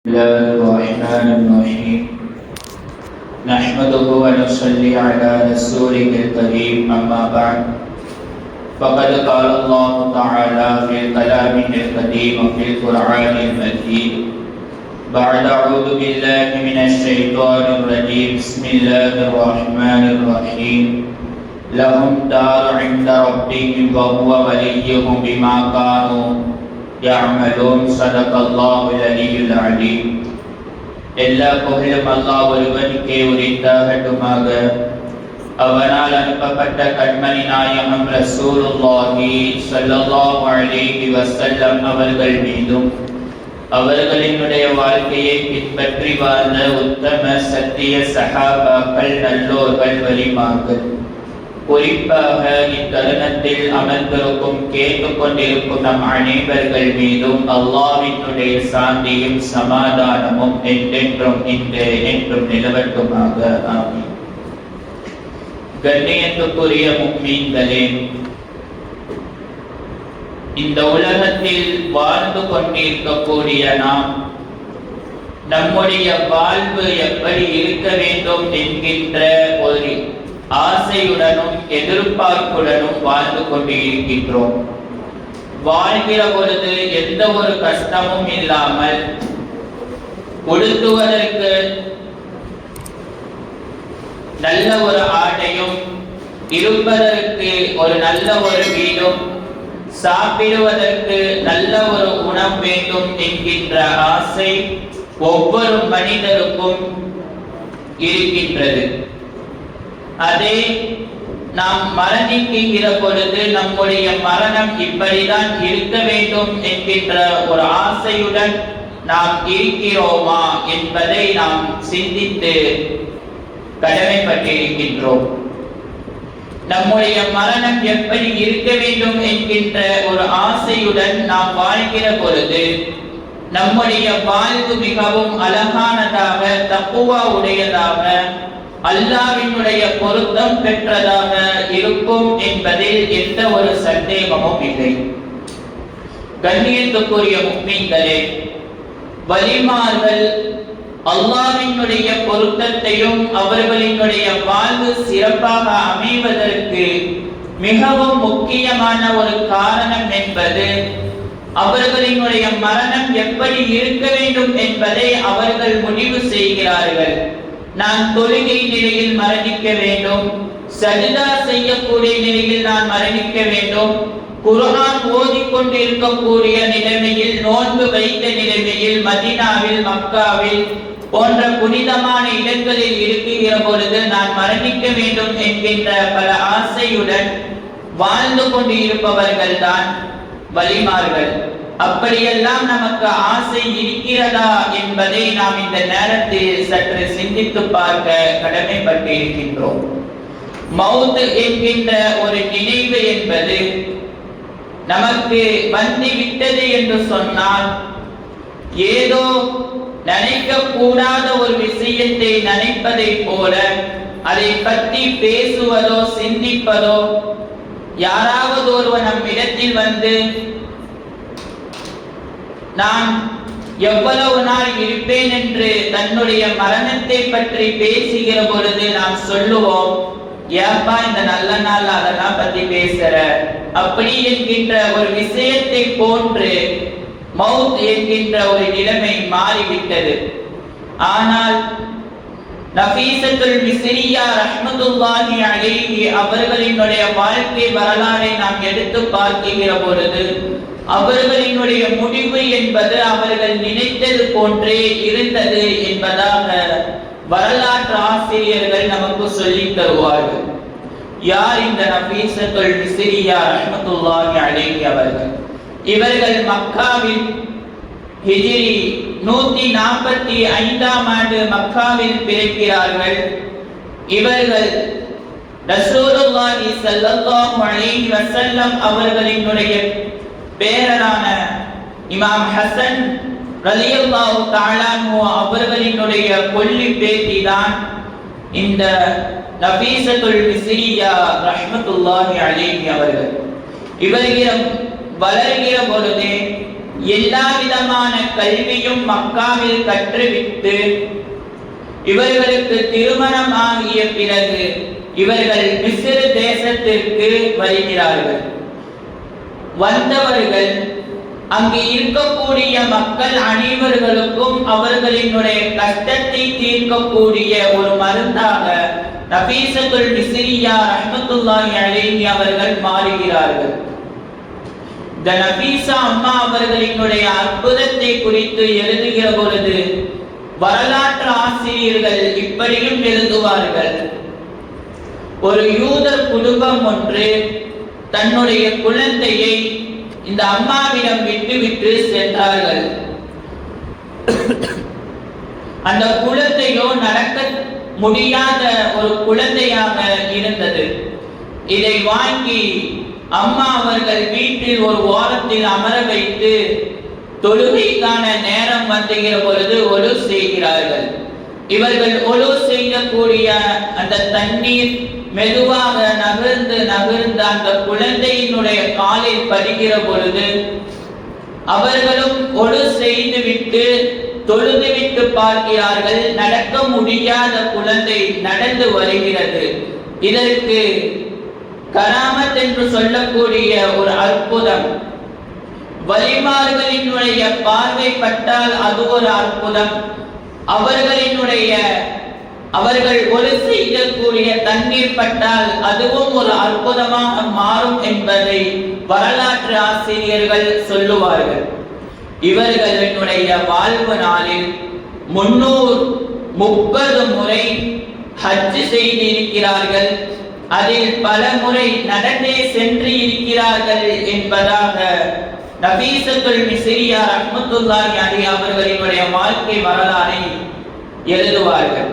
الله الرحمن الرحيم نحمده ونصلي على رسوله الكريم أما بعد فقد قال الله تعالى في كلامه القديم وفي القرآن المجيد بعد أعوذ بالله من الشيطان الرجيم بسم الله الرحمن الرحيم لهم دار عند ربهم وهو وليهم بما كانوا يعملون صدق الله العلي العليم எல்லா புகழும் அல்லாஹ் ஒருவனுக்கே உரித்தாகட்டுமாக. அவனால் அனுப்பப்பட்ட கண்மணி நாயகம் ரசூலுல்லாஹி ஸல்லல்லாஹு அலைஹி வஸல்லம் அவர்கள் மீதும் அவர்களினுடைய வாழ்க்கையை பின்பற்றி வாழ்ந்த உத்தம சத்திய சஹாபாக்கள் நல்லோர்கள் வலிமார்கள் குறிப்பாக இத்தருணத்தில் அமர்ந்திருக்கும் கேட்டுக்கொண்டிருக்கும் நம் அனைவர்கள் மீதும் அல்லாஹ்வினுடைய சாந்தியும் சமாதானமும் என்றென்றும் என்றும் நிலவட்டுமாக. ஆமீன். கண்ணியத்துக்குரிய முஃமின்களே, இந்த உலகத்தில் வாழ்ந்து கொண்டிருக்கக்கூடிய நாம் நம்முடைய வாழ்வு எப்படி இருக்க வேண்டும் என்கின்ற ஒரு ஆசையுடனும் எதிர்பார்ப்புடனும் வாழ்ந்து கொண்டிருக்கின்றோம். வாழ்கிற பொழுது எந்த ஒரு கஷ்டமும் இல்லாமல் உடுத்துவதற்கு நல்ல ஒரு ஆடையும், இருப்பதற்கு ஒரு நல்ல ஒரு வீடும், சாப்பிடுவதற்கு நல்ல ஒரு உணவு வேண்டும் என்கின்ற ஆசை ஒவ்வொரு மனிதருக்கும் இருக்கின்றது. அதே நாம் மரணிக்கிற பொழுது நம்முடைய மரணம் இப்படிதான் இருக்க வேண்டும் என்கின்ற ஒரு ஆசையுடன் நாம் இருக்கிறோமா என்பதை நாம் சிந்தித்து கடமைப்பட்டிருக்கின்றோம். நம்முடைய மரணம் எப்படி இருக்க வேண்டும் என்கின்ற ஒரு ஆசையுடன் நாம் வாழ்கிற பொழுது நம்முடைய வாழ்வு மிகவும் அழகானதாக, தக்குவா உடையதாக, அல்லாஹ்வினுடைய பொருத்தம் பெற்றதாக இருக்கும் என்பதில் எந்த ஒரு சந்தேகமும் இல்லை. கண்ணியத்துக்குரிய முஃமின்களே, வலிமார்கள் அல்லாஹ்வினுடைய பொருத்தத்தையும் அவர்களினுடைய வாழ்வு சிறப்பாக அமைவதற்கு மிகவும் முக்கியமான ஒரு காரணம் என்பது அவர்களினுடைய மரணம் எப்படி இருக்க வேண்டும் என்பதை அவர்கள் முடிவு செய்கிறார்கள். நான் தொழுகை நிலையில் மரணிக்க வேண்டும், சஜ்தா செய்யக்கூடிய நிலையில் நான் மரணிக்க வேண்டும், குர்ஆன் ஓதிக்கொண்டு இருக்கக்கூடிய நிலைமையில், நோன்பு வைத்த நிலைமையில், மதீனாவில், மக்காவில் போன்ற புனிதமான இடங்களில் இருக்கிற பொழுது நான் மரணிக்க வேண்டும் என்கின்ற பல ஆசையுடன் வாழ்ந்து கொண்டு இருப்பவர்கள் தான் வலிமார்கள். அப்படியெல்லாம் நமக்கு ஆசை இருக்கிறதா என்பதை நாம் இந்த நேரத்தில் சற்று சிந்தித்து பார்க்க கடமைப்பட்டு இருக்கின்றோம். மௌத் என்கின்ற ஒரு நினைவு என்பது நமக்கு வந்து விட்டது என்று சொன்னால் ஏதோ நினைக்க கூடாத ஒரு விஷயத்தை நினைப்பதை போல அதை பற்றி பேசுவதோ சிந்திப்பதோ, யாராவது ஒருவர் நம் இடத்தில் வந்து நான் எவ்வளவு நாள் இருப்பேன் என்று தன்னுடைய மரணத்தை பற்றி பேசுகிற பொழுது நாம் சொல்லுவோம், ஏப்பா இந்த நல்ல நாள் அதெல்லாம் பத்தி பேசுற, அப்படி என்கின்ற ஒரு விஷயத்தை போன்று மௌத் என்கின்ற ஒரு நிலைமை மாறிவிட்டது. ஆனால் நஃபீசத்துல் மிஸ்ரியா ரஹ்மத்துல்லாஹி அலைஹி அவர்களினுடைய வாழ்க்கை வரலாறை நாம் எடுத்து பார்க்கிற பொழுது அவர்களினுடைய முடிவு என்பது அவர்கள் நினைத்தது போன்றே இருந்தது என்பதாக வரலாற்று ஆசிரியர்கள் நமக்கு சொல்லித் தருவார்கள். யார் இந்த நஃபீசத்துல் மிஸ்ரியா ரஹ்மத்துல்லாஹி அலைஹி அவர்கள்? இவர்கள் மக்காவில் ஹிஜ்ரி 145ஆம் ஆண்டு மக்காவில் பிறக்கிறார்கள். இவர்கள் ரசூலுல்லாஹி ஸல்லல்லாஹு அலைஹி வஸல்லம் அவர்களினுடைய பேரரான இமாம் ஹசன் ரலியல்லாஹு தஆலா அன்ஹு அவர்களினுடைய கொல்லி பேத்தி தான் இந்த நஃபீசத்துல் மிஸ்ரியா ரஹ்மத்துல்லாஹி அலைஹி அவர்கள். இவர்கள் வளர்கிற பொழுதே எல்லா விதமான கல்வியும் மக்காவில் கற்றுவிட்டு இவர்களுக்கு திருமணமாகிய பிறகு இவர்கள் மிஸ்ர் தேசத்திற்கு வருகிறார்கள். வந்தவர்கள் அங்கு இருக்கக்கூடிய மக்கள் அனைவர்களுக்கும் அவர்களினுடைய கஷ்டத்தை தீர்க்கக்கூடிய ஒரு மருந்தாக நபீசத்துல் மிஸ்ரியா ரஹ்மத்துல்லாஹி அலைஹி அவர்கள் மாறுகிறார்கள். இந்த நபீசா அம்மா அவர்களினுடைய அற்புதத்தை குறித்து எழுதுகிற பொழுது வரலாற்று ஆசிரியர்கள் இப்படியும் எழுதுவார்கள். ஒரு யூதர் குடும்பம் ஒன்று தன்னுடைய குழந்தையை இந்த அம்மாவிடம் விட்டு சென்றார்கள். அந்த குழந்தையோ நடக்க முடியாத ஒரு குழந்தையாக இருந்தது. இதை வாங்கி அம்மா அவர்கள் வீட்டில் ஒரு ஓரத்தில் அமர வைத்து தொழுகைக்கான நேரம் வந்துகிற பொழுது ஒழு செய்கிறார்கள். இவர்கள் ஒழு செய்யக்கூடிய அந்த தண்ணீர் மெதுவாக நகர்ந்து அந்த குழந்தையினுடைய காலில் படுகிற பொழுது அவர்களும் ஒழு செய்துவிட்டு தொழுதுவிட்டு பார்க்கிறார்கள். நடக்க முடியாத குழந்தை நடந்து வருகிறது. இதற்கு கராமத் என்று சொல்லக்கூடிய ஒரு அற்புதம். வலிமார்களினுடைய பார்வை பட்டால் அது ஒரு அற்புதம். அவர்கள் ஒழு செய்யக்கூடிய தண்ணீர் பட்டால் அதுவும் ஒரு அற்புதமாக மாறும் என்பதை வரலாற்று ஆசிரியர்கள் சொல்லுவார்கள். இவர்களினுடைய வாழ்வு நாளில் 330 முறை ஹஜ் செய்திருக்கிறார்கள். அதில் பல முறை நடந்தே சென்று இருக்கிறார்கள் என்பதாக நபீசத்துல் மிஸ்ரியா ரஹ்மத்துல்லாஹி அலைஹி அவர்களினுடைய வாழ்க்கை வரலாறை எழுதுவார்கள்.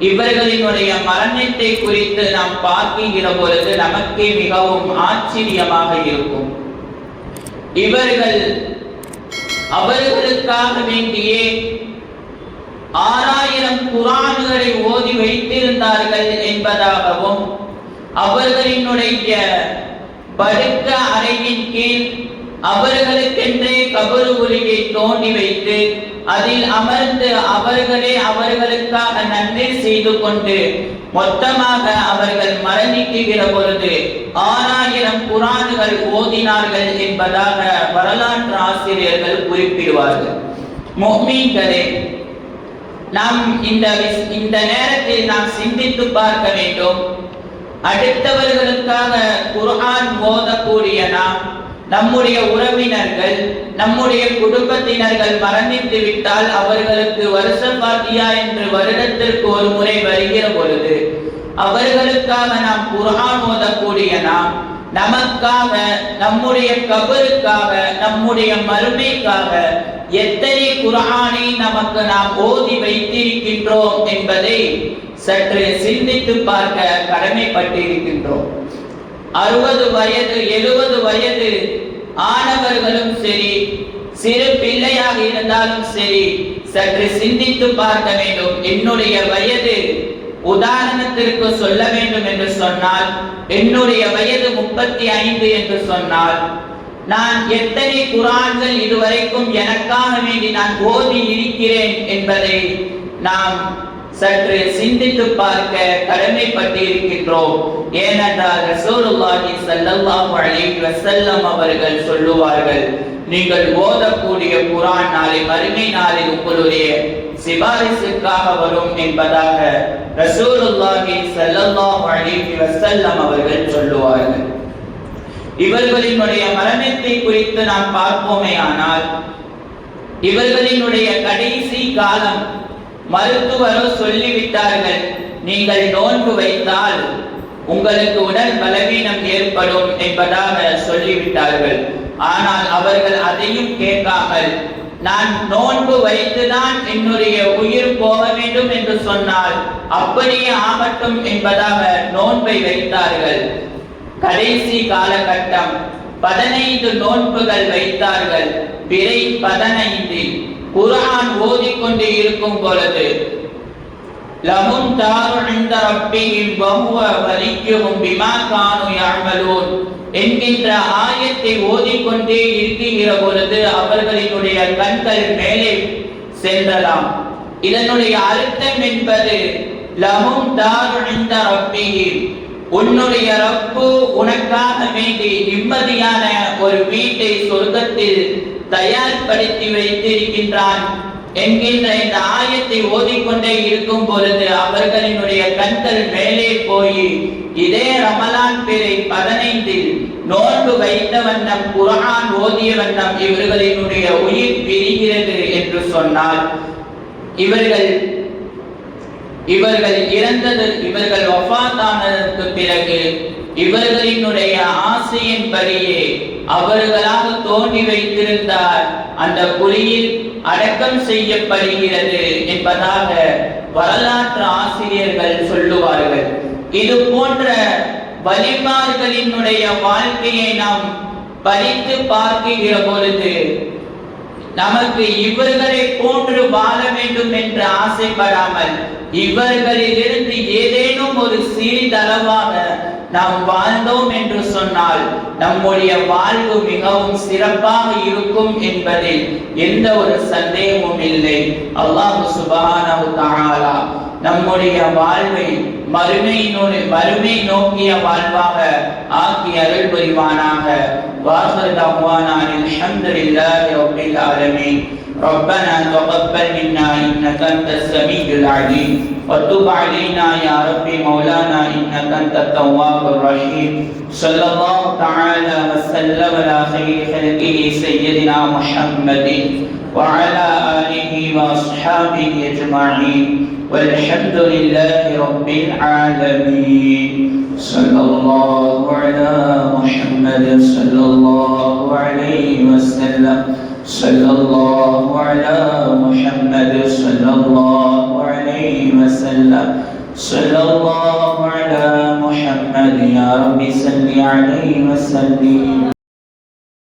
இவர்களினுடைய மரணத்தை குறித்து நாம் பார்க்கிற பொழுது நமக்கே மிகவும் ஆச்சரியமாக இருக்கும். இவர்கள் அவர்களுக்காக வேண்டியே 6000 குர்ஆன்களை ஓதி வைத்திருந்தார்கள் என்பதாகவும் அவர்களினுடைய படுக்க அறையின் கீழ் அவர்களுக்கென்றே கபரு ஒளியை தோண்டி வைத்து அதில் அமர்ந்து அவர்களே அவர்களுக்காக நன்மை செய்து கொண்டு மொத்தமாக அவர்கள் மரணிக்கிற பொழுது 6000 குர்ஆன்கள் ஓதினார்கள் என்பதாக வரலாற்று ஆசிரியர்கள் குறிப்பிடுவார்கள். முஃமின்களே, நாம் இந்த நேரத்தில் நாம் சிந்தித்து பார்க்க வேண்டும். அடுத்தவர்களுக்காக குர்ஆன் ஓதக்கூடிய நாம், நம்முடைய உறவினர்கள், நம்முடைய குடும்பத்தினர்கள் மரணித்து விட்டால் அவர்களுக்கு வருஷ பாத்தியா என்று வருடத்திற்கு ஒரு முறை வருகிற பொழுது அவர்களுக்காக நாம் குர்ஆன் ஓதக்கூடிய நாம், நமக்காக, நம்முடைய கபருக்காக, நம்முடைய மறுமைக்காக எத்தனை குர்ஆனை நமக்கு நாம் ஓதி வைத்திருக்கின்றோம் என்பதை சற்று சிந்தித்து பார்க்க கடமைப்பட்டிருக்கின்றோம். 60 வயது 70 வயது ஆனவர்களும் சரி, சிறு பிள்ளையாக இருந்தாலும் சரி, சற்று சிந்தித்து பார்க்க வேண்டும். என்னுடைய வயது, உதாரணத்திற்கு சொல்ல வேண்டும் என்று சொன்னால், என்னுடைய வயது 35 என்று சொன்னால் நான் எத்தனை குர்ஆன்கள் இதுவரைக்கும் எனக்காக வேண்டி நான் ஓதி இருக்கிறேன் என்பதை நாம் சற்று சிந்தித்து பார்க்க கடமைப்பட்டிருக்கின்றோம். ஏனென்றால் ரசூலுல்லாஹி ஸல்லல்லாஹு அலைஹி வஸல்லம் அவர்கள் சொல்லுவார்கள், நீங்கள் ஓதக்கூடிய குர்ஆன் நாளை மறுமை நாளில் உங்களுடைய சிபாரிசுக்காக வரும் என்பதாக ரசூலுல்லாஹி ஸல்லல்லாஹு அலைஹி வஸல்லம் அவர்கள் சொல்லுவார்கள். இவர்களினுடைய மரணத்தை குறித்து நாம் பார்ப்போமே ஆனால், இவர்களினுடைய கடைசி காலம் மருத்துவரோ சொல்லிவிட்டார்கள், நீங்கள் நோன்பு வைத்தால் உங்களுக்கு உடல் பலவீனம் ஏற்படும் என்பதாக சொல்லிவிட்டார்கள். ஆனால் அவர்கள் அதையும் கேட்காமல், நான் நோன்பு வைத்துதான் என்னுடைய உயிர் போக வேண்டும் என்று சொன்னால் அப்படியே ஆகட்டும் என்பதாக நோன்பை வைத்தார்கள். கடைசி காலகட்டம் 15 நோன்புகள் வைத்தார்கள். பிறை 15 குர்ஆன் ஓதிக்கொண்டு இருக்கும் பொழுது லஹும் தாரு இன்த ரப்பிஹிம் வஹுவ வலியுஹும் பிமா கானூ யஅமலூன், என்கின்ற ஆயத்தை ஓதிக்கொண்டே இருக்கிற பொழுது அவர்களினுடைய கண்கள் மேலே சென்றதாம். இதனுடைய அர்த்தம் என்பது லஹும் தாரு இன்த ரப்பிஹிம், உன்னுடைய ரப்பு உனக்காக வேண்டி நிம்மதியான ஒரு வீட்டை சொர்க்கத்தில் தயார்படுத்தி வைத்திருக்கின்றான் என்கின்ற இந்த ஆயத்தை ஓதிக்கொண்டே இருக்கும் பொழுது அவர்களினுடைய கண்கள் மேலே போய் இதே ரமலான் பிறை 15 நோன்பு வைத்த வண்ணம் குர்ஆன் ஓதிய வண்ணம் இவர்களினுடைய உயிர் பிரிகிறது என்று சொன்னால் இவர்கள் இறந்தது, இவர்கள் வஃபாத்தானதற்கு பிறகு இவர்களினுடைய ஆசையின்படியே அவர்களாக தோண்டி வைத்திருந்தார் அந்த குழியில் அடக்கம் செய்யப்படுகிறது என்பதாக வரலாற்று ஆசிரியர்கள் சொல்லுவார்கள். இது போன்ற வலிமார்களினுடைய வாழ்க்கையை நாம் படித்து பார்க்கிற பொழுது நமக்கு இவர்களை போன்று வாழ வேண்டும் என்று ஆசைப்படாமல் இவர்களிலிருந்து ஏதேனும் ஒரு சிறிதளவாக நாம் வாழ்ந்தோம் என்று சொன்னால் நம்முடைய வாழ்வு மிகவும் சிறப்பாக இருக்கும் என்பதில் எந்த ஒரு சந்தேகமும் இல்லை. அல்லாஹ் சுப்ஹானஹு வ தஆலா நம்முடைய வாழ்வை மறுமை நோக்கிய வாழ்வாக ஆக்கி அருள் புரிவானாக. வாஹிரு தஅவானா அல்ஹம்துலில்லாஹி ரப்பில் ஆலமீன். ربنا تقبل منا إنك أنت السميع العليم وتب علينا يا ربي مولانا إنك أنت التواب الرحيم. صلى الله تعالى وسلم على خير خلقه سيدنا محمد وعلى آله وأصحابه أجمعين والحمد لله رب العالمين. صلى الله على محمد صلى الله عليه وسلم. صلى الله على محمد صلى الله عليه وسلم. صلى الله على محمد يا رب صل عليه وسلم.